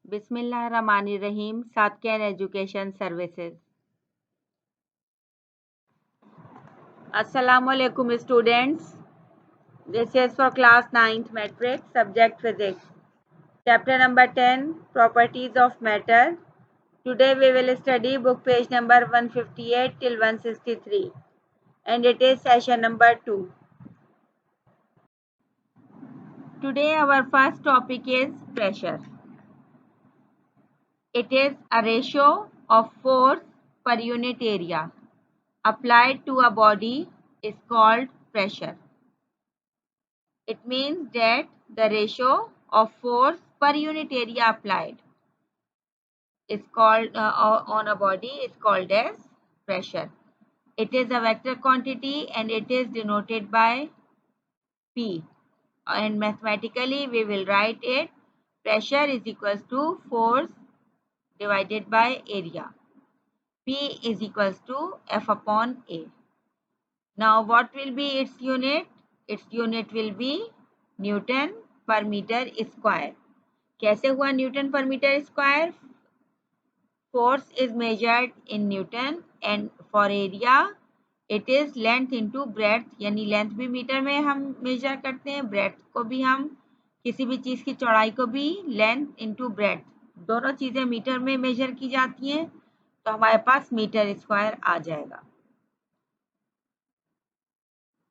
Bismillahirrahmanirrahim. Satyan Education Services. Assalamu alaikum students. This is for class 9th metric subject physics. Chapter number 10 properties of matter. Today we will study book page number 158 till 163 and it is session number 2. Today our first topic is pressure. It is a ratio of force per unit area applied to a body is called pressure. It means that the ratio of force per unit area applied is called on a body is called as pressure. It is a vector quantity and it is denoted by P. And mathematically we will write it pressure is equals to force divided by area. P is equals to F upon A. Now what will be its unit? Its unit will be Newton per meter square. कैसे हुआ Newton per meter square? Force is measured in Newton and for area it is length into breadth. यानी length भी metre में हम major करते हैं, breadth को भी हम किसी भी चीज़ की चौड़ाई को भी लेंथ इंटू ब्रेड्थ दोनों चीज़ें मीटर में मेजर की जाती हैं तो हमारे पास मीटर स्क्वायर आ जाएगा.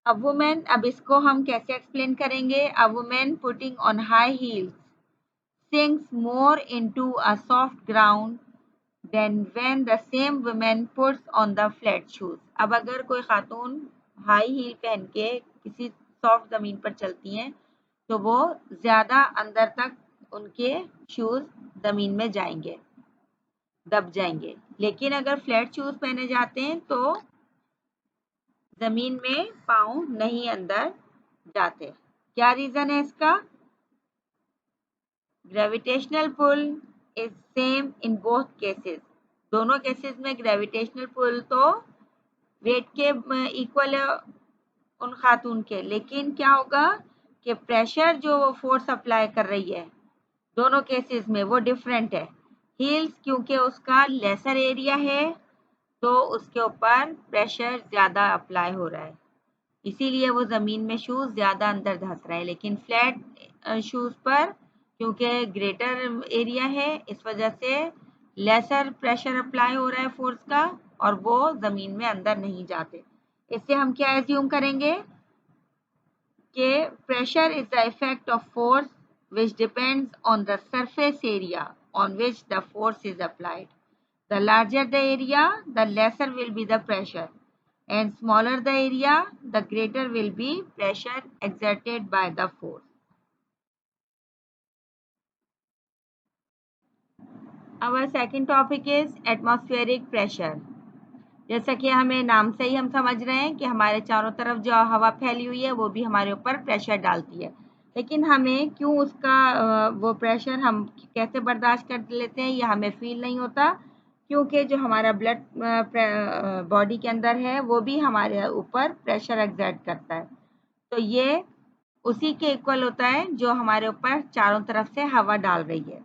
A woman, अब इसको हम कैसे एक्सप्लेन करेंगे? A woman putting on high heels sinks more into a soft ground than when the same woman puts on the flat shoes. अब अगर कोई खातून हाई हील पहन के किसी सॉफ्ट ज़मीन पर चलती हैं तो वो ज़्यादा अंदर तक उनके शूज़ ज़मीन में जाएंगे, दब जाएंगे. लेकिन अगर फ्लैट शूज़ पहने जाते हैं तो जमीन में पाँव नहीं अंदर जाते. क्या रीजन है इसका? Gravitational pull is same in both cases. दोनों केसेस में ग्रेविटेशनल पुल तो वेट के इक्वल है उन खातून के, लेकिन क्या होगा कि प्रेशर जो वो फोर्स अप्लाई कर रही है दोनों केसेस में वो डिफरेंट है. हील्स क्योंकि उसका लेसर एरिया है तो उसके ऊपर प्रेशर ज़्यादा अप्लाई हो रहा है, इसीलिए वो ज़मीन में शूज़ ज़्यादा अंदर धंस रहा है. लेकिन फ्लैट शूज़ पर क्योंकि ग्रेटर एरिया है इस वजह से लेसर प्रेशर अप्लाई हो रहा है फोर्स का और वो ज़मीन में अंदर नहीं जाते. इससे हम क्या एज्यूम करेंगे कि pressure is the effect of force which depends on the surface area on which the force is applied. The larger the area, the lesser will be the pressure, and smaller the area, the greater will be pressure exerted by the force. Our second topic is atmospheric pressure. जैसा कि हमें नाम से ही हम समझ रहे हैं कि हमारे चारों तरफ जो हवा फैली हुई है वो भी हमारे ऊपर प्रेशर डालती है, लेकिन हमें क्यों उसका वो प्रेशर हम कैसे बर्दाश्त कर लेते हैं ये हमें फील नहीं होता, क्योंकि जो हमारा ब्लड बॉडी के अंदर है वो भी हमारे ऊपर प्रेशर एक्सर्ट करता है. तो ये उसी के इक्वल होता है जो हमारे ऊपर चारों तरफ से हवा डाल रही है,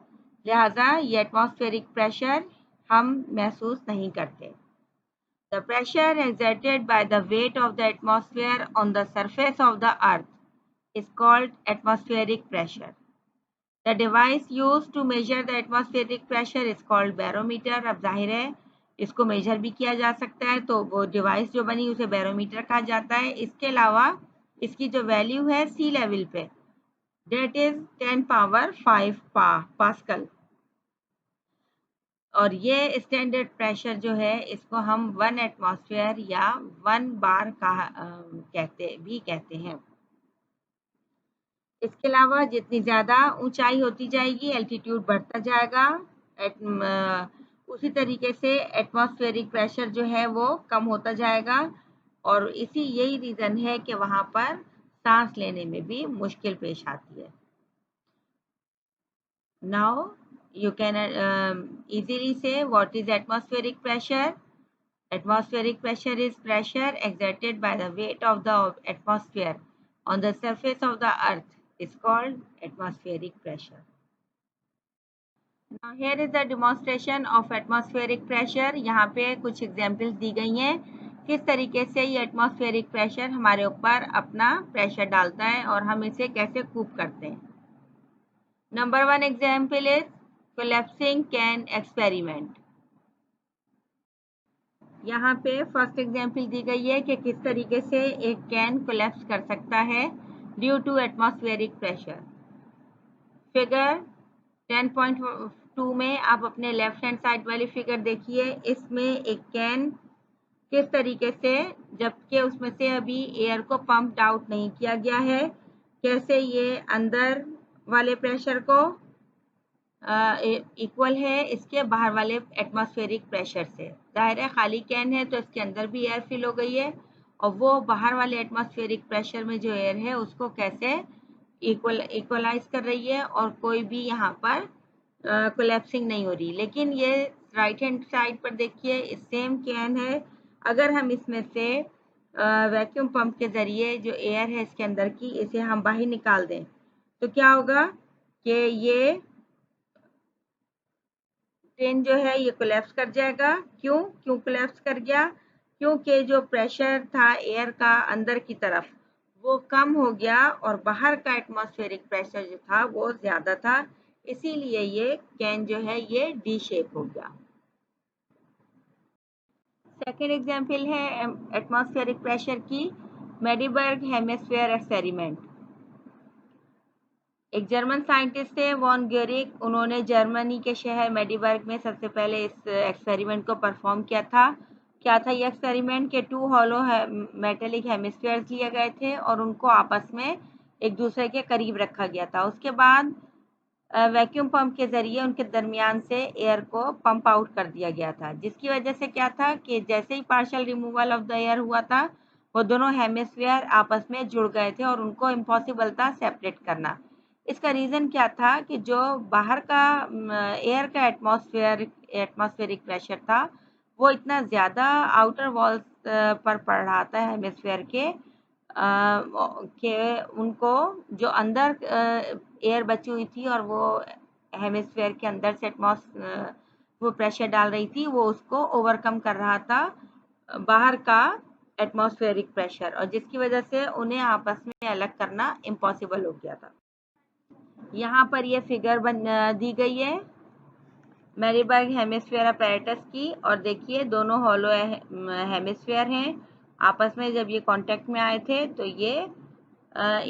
लिहाजा ये एटमॉस्फेरिक प्रेशर हम महसूस नहीं करते. The pressure exerted by the weight of the atmosphere on the surface of the earth is called atmospheric pressure. The device used to measure the atmospheric pressure is called barometer. अब जाहिर है इसको major भी किया जा सकता है तो वो डिवाइस जो बनी उसे बैरोमीटर कहा जाता है. इसके अलावा इसकी जो वैल्यू है सी लेवल पे डेट इज 10 पावर 5 पास्कल और ये स्टैंडर्ड प्रेशर जो है इसको हम 1 एटमॉस्फेयर या 1 बार कहते हैं. इसके अलावा जितनी ज़्यादा ऊंचाई होती जाएगी एल्टीट्यूड बढ़ता जाएगा, उसी तरीके से एटमॉस्फेरिक प्रेशर जो है वो कम होता जाएगा और यही रीज़न है कि वहाँ पर सांस लेने में भी मुश्किल पेश आती है. Now you can easily say what is atmospheric pressure. Atmospheric pressure is pressure exerted by the weight of the atmosphere on the surface of the earth is called atmospheric pressure. Now here is the demonstration of atmospheric pressure. यहाँ पे कुछ examples दी गई हैं किस तरीके से ये atmospheric pressure हमारे ऊपर अपना प्रेशर डालता है और हम इसे कैसे कूप करते हैं. Number 1 example is collapsing can experiment. यहाँ पे फर्स्ट एग्जाम्पल दी गई है कि किस तरीके से एक कैन कोलैप्स कर सकता है due to atmospheric pressure. Figure 10.2 में आप अपने लेफ्ट हैंड साइड वाली फिगर देखिए. इसमें एक कैन किस तरीके से, जबकि उसमें से अभी एयर को पंप्ड आउट नहीं किया गया है, कैसे ये अंदर वाले प्रेशर को इक्वल है इसके बाहर वाले एटमॉस्फेरिक प्रेशर से. जाहिर है खाली कैन है तो इसके अंदर भी एयर फिल हो गई है और वो बाहर वाले एटमॉस्फेरिक प्रेशर में जो एयर है उसको कैसे इक्वलाइज कर रही है और कोई भी यहाँ पर कोलैप्सिंग नहीं हो रही. लेकिन ये राइट हैंड साइड पर देखिए सेम कैन है. अगर हम इसमें से वैक्यूम पंप के ज़रिए जो एयर है इसके अंदर की इसे हम बाहर निकाल दें तो क्या होगा कि ये ट्रेन जो है ये कोलैप्स कर जाएगा. क्यों कोलैप्स कर गया? क्योंकि जो प्रेशर था एयर का अंदर की तरफ वो कम हो गया और बाहर का एटमॉस्फेरिक प्रेशर जो था वो ज़्यादा था. इसीलिए ये कैन जो है ये डी शेप हो गया. सेकेंड एग्जाम्पल है एटमॉस्फेरिक प्रेशर की, मेडीबर्ग हेमिस्फीयर एक्सपेरिमेंट. एक जर्मन साइंटिस्ट थे वॉन ग्यूरिक. उन्होंने जर्मनी के शहर मेडीबर्ग में सबसे पहले इस एक्सपेरिमेंट को परफॉर्म किया था. क्या था ये एक्सपेरिमेंट के 2 हॉलो मेटेलिक हेमिस्फीयर्स लिए गए थे और उनको आपस में एक दूसरे के करीब रखा गया था. उसके बाद वैक्यूम पंप के ज़रिए उनके दरमियान से एयर को पंप आउट कर दिया गया था, जिसकी वजह से क्या था कि जैसे ही partial removal of the air हुआ था वो दोनों हेमिस्फीयर आपस में जुड़ गए थे और उनको इम्पॉसिबल था सेपरेट करना. इसका रीज़न क्या था कि जो बाहर का एयर का एटमॉस्फेरिक प्रेशर था वो इतना ज़्यादा आउटर वॉल्स पर पड़ रहा था हेमिस्फीयर के उनको जो अंदर एयर बची हुई थी और वो हेमिस्फीयर के अंदर से वो प्रेशर डाल रही थी वो उसको ओवरकम कर रहा था बाहर का एटमॉस्फेरिक प्रेशर, और जिसकी वजह से उन्हें आपस में अलग करना इम्पॉसिबल हो गया था. यहाँ पर ये फिगर दी गई है मेरीबर्ग हेमिस्फीयर अपैरेटस की और देखिए दोनों हॉलो हेमिस्फीयर हैं. आपस में जब ये कांटेक्ट में आए थे तो ये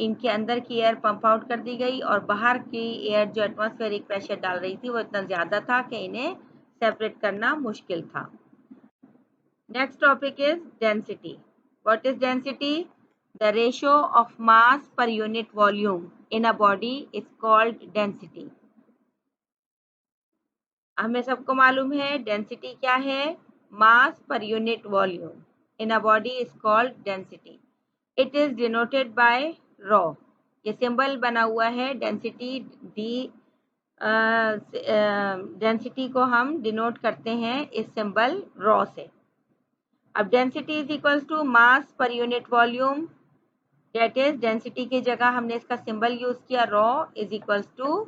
इनके अंदर की एयर पंप आउट कर दी गई और बाहर की एयर जो एटमॉस्फेरिक प्रेशर डाल रही थी वो इतना ज़्यादा था कि इन्हें सेपरेट करना मुश्किल था. Next topic is density. What is density? The ratio of mass per unit volume in a body is called density. हमें सबको मालूम है डेंसिटी क्या है. Mass per unit volume in a body is called density. It is denoted by rho. ये symbol बना हुआ है डेंसिटी डी. डेंसिटी को हम डिनोट करते हैं इस सिंबल रॉ से. अब density is equals to mass per unit volume. That is density की जगह हमने इसका सिंबल यूज किया rho is equals to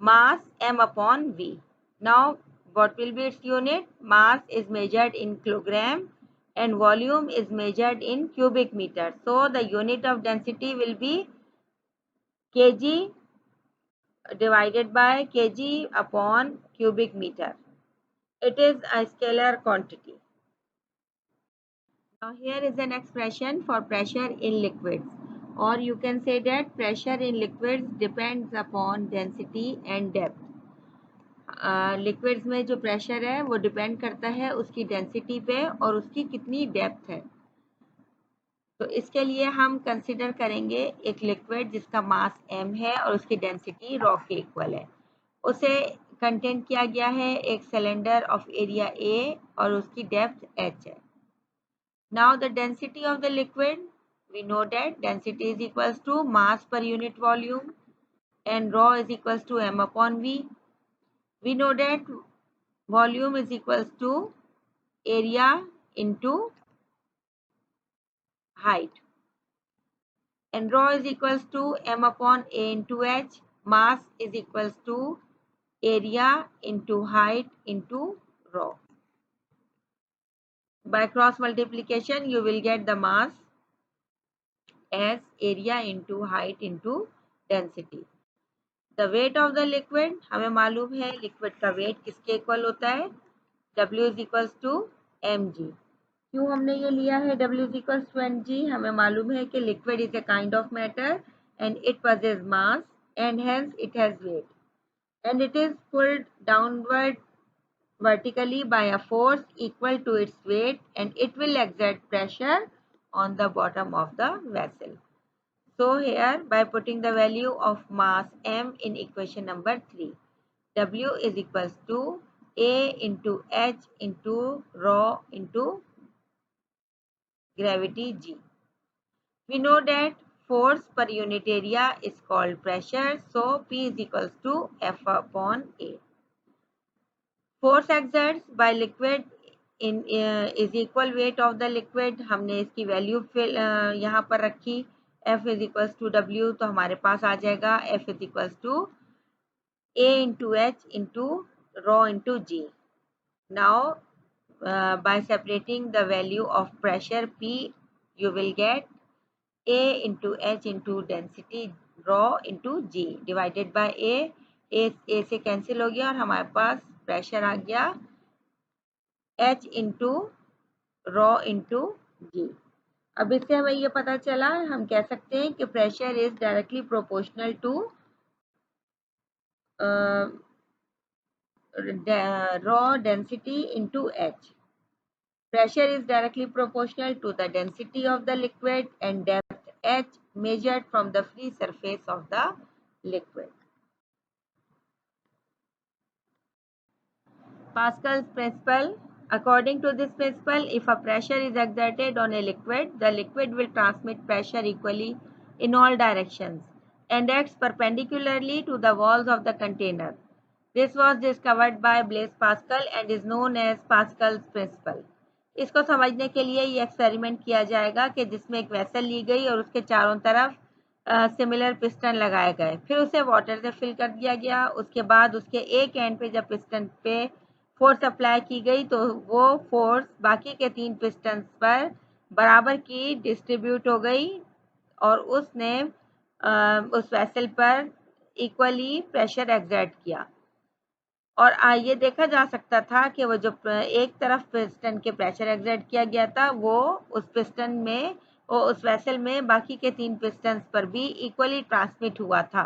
mass m upon v. Now what will be its unit? Mass is measured in kilogram and volume is measured in cubic meter. So the unit of density will be kg divided by kg upon cubic meter. It is a scalar quantity. Now here is an expression for pressure in liquids, or you can say that pressure in liquids depends upon density and depth. Liquids में जो pressure है वो depend करता है उसकी density पे और उसकी कितनी डेप्थ है. तो इसके लिए हम कंसिडर करेंगे एक लिक्विड जिसका मास m है और उसकी डेंसिटी रॉ के इक्वल है. उसे कंटेन किया गया है एक सिलेंडर ऑफ एरिया a और उसकी डेप्थ h है. Now the density of the liquid, we know that density is equals to mass per unit volume and rho is equals to m upon v. We know that volume is equals to area into height and rho is equals to m upon a into h. Mass is equals to area into height into rho. By cross multiplication, you will get the mass as area into height into density. The weight of the liquid, हमें मालूम है liquid का wait किसके equal होता है, W is equals to mg. क्यों हमने ये लिया है W is equals to mg? हमें मालूम है कि liquid is a kind of matter and it possesses mass and hence it has weight and it is pulled downward vertically by a force equal to its weight and it will exert pressure on the bottom of the vessel. So here by putting the value of mass m in equation number 3, W is equals to A into H into rho into gravity G. We know that force per unit area is called pressure, so P is equals to F upon A. Force exerts by liquid in is equal weight of the liquid. हमने इसकी value यहाँ पर रखी, F is equals to W, तो हमारे पास आ जाएगा F is equals to A into H into rho into G. Now by separating the value of pressure P, you will get A into H into density rho into G divided by A से cancel हो गया और हमारे पास pressure आ गया H into rho into G. अब इससे हमें ये पता चला, हम कह सकते हैं कि pressure is directly proportional to raw density into H. Pressure is directly proportional to the density of the liquid and depth H measured from the free surface of the liquid. Pascal's principle. According to this principle, if a pressure is exerted on a liquid, the liquid will transmit pressure equally in all directions and acts perpendicularly to the walls of the container. This was discovered by Blaise Pascal and is known as Pascal's principle. इसको समझने के लिए ये experiment किया जाएगा कि जिसमें एक वेसल ली गई और उसके चारों तरफ सिमिलर पिस्टन लगाए गए, फिर उसे वाटर से फिल कर दिया गया, उसके बाद उसके एक एंड पे जब पिस्टन पे फोर्स अप्लाई की गई तो वो फोर्स बाकी के 3 पिस्टन्स पर बराबर की डिस्ट्रीब्यूट हो गई और उसने उस वेसल पर इक्वली प्रेशर एक्सर्ट किया और ये देखा जा सकता था कि वो जो एक तरफ पिस्टन के प्रेशर एक्सर्ट किया गया था वो उस पिस्टन में उस वेसल में बाकी के 3 पिस्टन्स पर भी इक्वली ट्रांसमिट हुआ था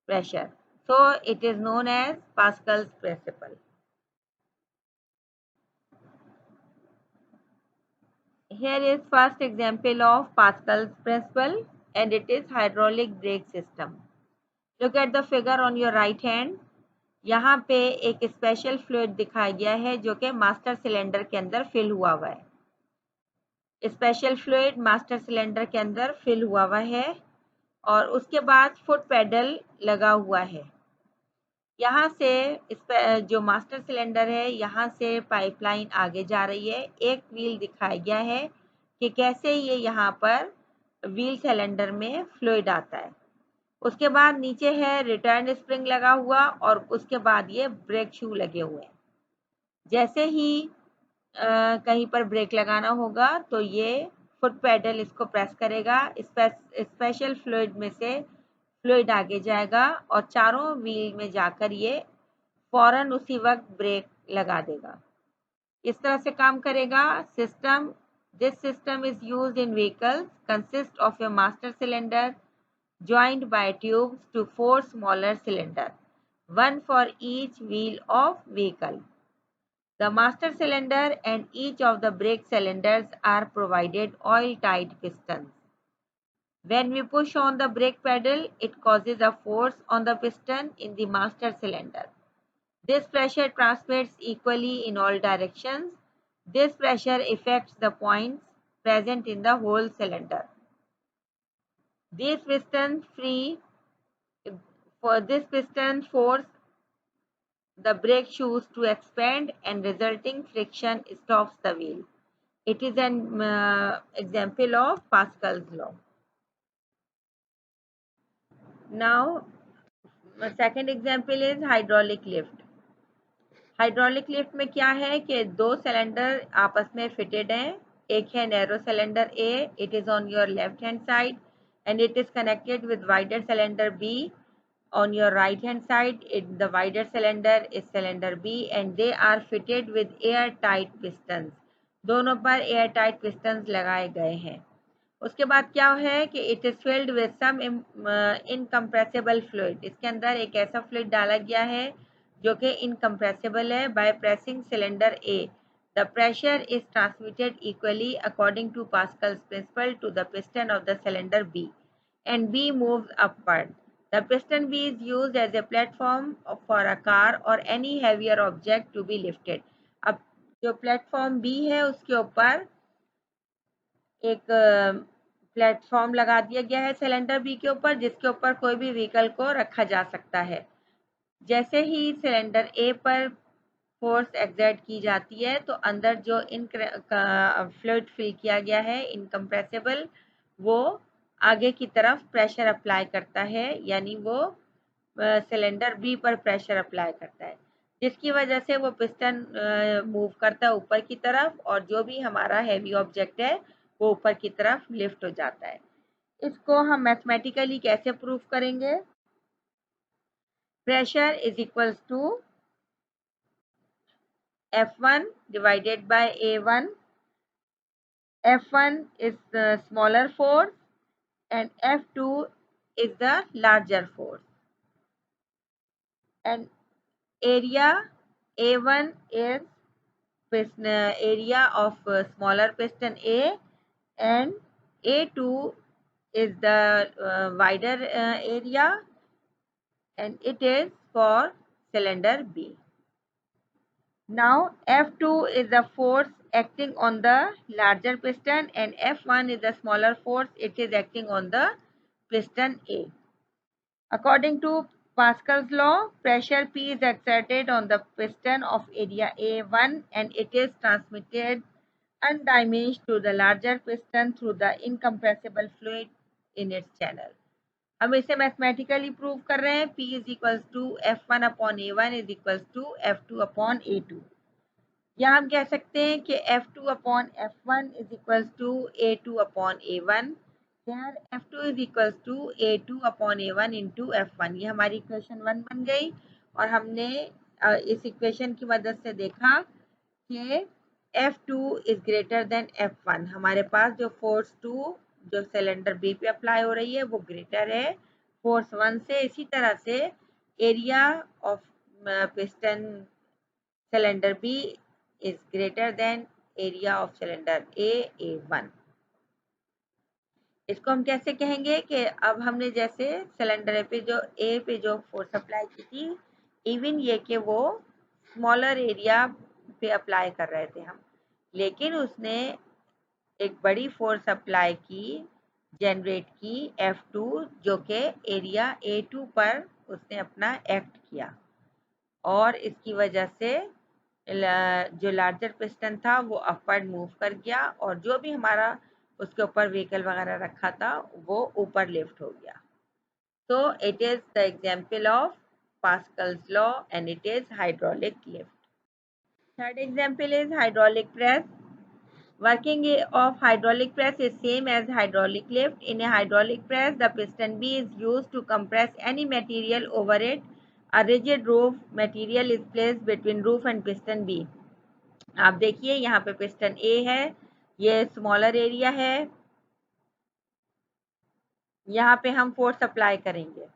pressure. So it is known as Pascal's principle. Here is first example of Pascal's principle and it is hydraulic brake system. Look at the figure on your right hand. यहाँ पे एक special fluid दिखाया गया है जो कि master cylinder के अंदर फिल हुआ हुआ है. स्पेशल फ्लूइड मास्टर सिलेंडर के अंदर फिल हुआ हुआ है और उसके बाद फुट पेडल लगा हुआ है. यहाँ से जो मास्टर सिलेंडर है यहाँ से पाइपलाइन आगे जा रही है. एक व्हील दिखाया गया है कि कैसे ये यहाँ पर व्हील सिलेंडर में फ्लूइड आता है. उसके बाद नीचे है रिटर्न स्प्रिंग लगा हुआ और उसके बाद ये ब्रेक शू लगे हुए हैं. जैसे ही कहीं पर ब्रेक लगाना होगा तो ये फुट पेडल इसको प्रेस करेगा, स्पेशल फ्लूइड में से फ्लूइड आगे जाएगा और चारों व्हील में जाकर ये फौरन उसी वक्त ब्रेक लगा देगा. इस तरह से काम करेगा system. This system is used in vehicles, consist of A master cylinder joined by tubes to 4 smaller cylinders, one for each wheel of vehicle. The master cylinder and each of the brake cylinders are provided oil-tight pistons. When we push on the brake pedal, it causes a force on the piston in the master cylinder. This pressure transmits equally in all directions. This pressure affects the points present in the whole cylinder. These pistons force the brake shoes to expand and resulting friction stops the wheel. It is an example of Pascal's law. Now second example is hydraulic lift. Hydraulic lift में क्या है कि दो cylinder आपस में fitted हैं। एक है narrow cylinder A, it is on your left hand side and it is connected with wider cylinder B on your right hand side. The wider cylinder is cylinder B and they are fitted with airtight pistons. दोनों पर airtight pistons लगाए गए हैं। उसके बाद क्या है कि it is filled with some incompressible fluid. इसके अंदर एक ऐसा fluid डाला गया है जो कि incompressible है। By pressing cylinder A, the pressure is transmitted equally according to Pascal's principle to the piston of the cylinder B, and B moves upward. The piston B is used as a platform for a car or any heavier object to be lifted. अब जो platform B है उसके ऊपर एक platform लगा दिया गया है सिलेंडर बी के ऊपर, जिसके ऊपर कोई भी व्हीकल को रखा जा सकता है। जैसे ही सिलेंडर ए पर फोर्स एक्सर्ट की जाती है तो अंदर जो फ्लूइड फिल किया गया है इनकम्प्रेसिबल, वो आगे की तरफ प्रेशर अप्लाई करता है, यानी वो सिलेंडर बी पर प्रेशर अप्लाई करता है, जिसकी वजह से वो पिस्टन मूव करता है ऊपर की तरफ और जो भी हमारा हैवी ऑब्जेक्ट है वो ऊपर की तरफ लिफ्ट हो जाता है। इसको हम मैथमेटिकली कैसे प्रूव करेंगे? Pressure is equals to F1 divided by A1. F1 is the smaller force and F2 is the larger force. And area A1 is area of smaller piston A, and A2 is the wider area, and it is for cylinder B. Now F2 is the force acting on the larger piston and F1 is the smaller force, it is acting on the piston A. According to Pascal's law, pressure P is exerted on the piston of area A1 and it is transmitted undiminished to the larger piston through the incompressible fluid in its channel. हम इसे mathematically prove कर रहे हैं। P is equals to F1 upon A1 is equals to F2 upon A2। या हम कह सकते हैं कि F2 upon F1 is equals to A2 upon A1। Here F2 is equals to A2 upon A1 into F1। ये हमारी equation 1 बन गई और हमने इस इक्वेशन की मदद से देखा कि F2 is greater than F1। हमारे पास जो फोर्स 2 जो सिलेंडर बी पे अप्लाई हो रही है वो ग्रेटर है फोर्स 1 से। इसी तरह से area of piston cylinder B is greater than area of cylinder A1। इसको हम कैसे कहेंगे कि अब हमने जैसे सिलेंडर ए पे जो फोर्स अप्लाई की थी, इवन ये कि वो स्मॉलर एरिया पे अप्लाई कर रहे थे हम, लेकिन उसने एक बड़ी फोर्स अप्लाई की, जनरेट की F2, जो कि एरिया A2 पर उसने अपना एक्ट किया और इसकी वजह से जो लार्जर पिस्टन था वो अपवर्ड मूव कर गया और जो भी हमारा उसके ऊपर व्हीकल वगैरह रखा था वो ऊपर लिफ्ट हो गया। तो it is the example of Pascal's law and it is hydraulic lift. Third example is hydraulic press. Working of hydraulic press is same as hydraulic lift. In a hydraulic press, the piston B is used to compress any material over it. A rigid roof material is placed between roof and piston B. आप देखिए यहाँ पे piston A है, ये smaller area है, यहाँ पे हम फोर्स अप्लाई करेंगे।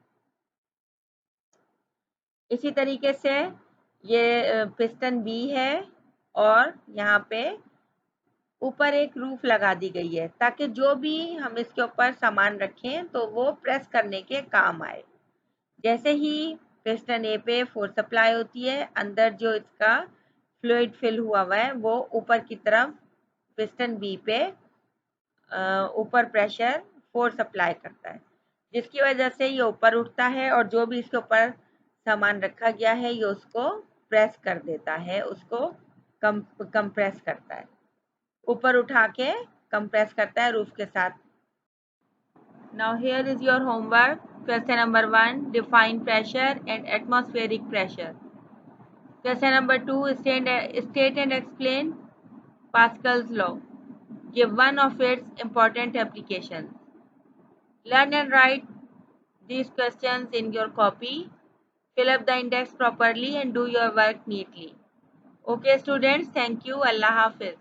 इसी तरीके से ये पिस्टन B है और यहाँ पे ऊपर एक रूफ लगा दी गई है ताकि जो भी हम इसके ऊपर सामान रखें तो वो प्रेस करने के काम आए। जैसे ही पिस्टन ए पे फोर्स अप्लाई होती है, अंदर जो इसका फ्लूइड फिल हुआ है वो ऊपर की तरफ पिस्टन बी पे ऊपर प्रेशर फोर्स अप्लाई करता है, जिसकी वजह से ये ऊपर उठता है और जो भी इसके ऊपर सामान रखा गया है ये उसको प्रेस कर देता है, उसको कंप्रेस करता है, ऊपर उठा के कंप्रेस करता है रूफ के साथ। Now here is your homework. Question number 1, define pressure and atmospheric pressure. Question number 2, state and explain Pascal's law. Give one of its important applications. Learn and write these questions in your copy. Fill up the index properly and do your work neatly. Okay students, thank you. Allah Hafiz.